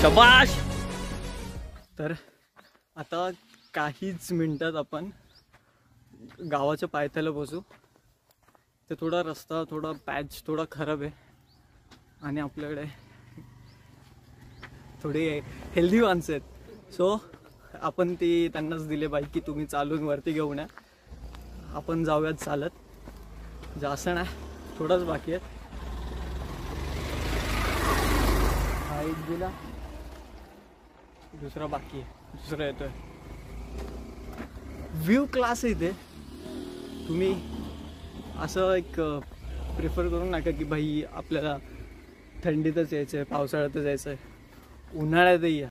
शबाश। तर आता काहीच मिनिटात आपण गावाच्या पायथ्याला पोहोचू। ते थोडा रस्ता थोडा पॅच थोडा खराब आहे आणि आपल्याकडे थोडी हेल्दी माणसं आहेत, सो आपण ती त्यांनाच दिले बाईक की तुम्ही चालून वरती घेऊन या, आपण जाऊयात चालत। जास्त नाही, थोडाच बाकी आहे। हा एक गेला, दुसरा बाकी आहे, दुसरा येतोय। व्ह्यू क्लास आहे इथे, तुम्ही असं एक प्रिफर करू नका की भाई आपल्याला थंडीतच यायचं आहे, पावसाळ्यातच यायचं आहे, उन्हाळ्यातही या,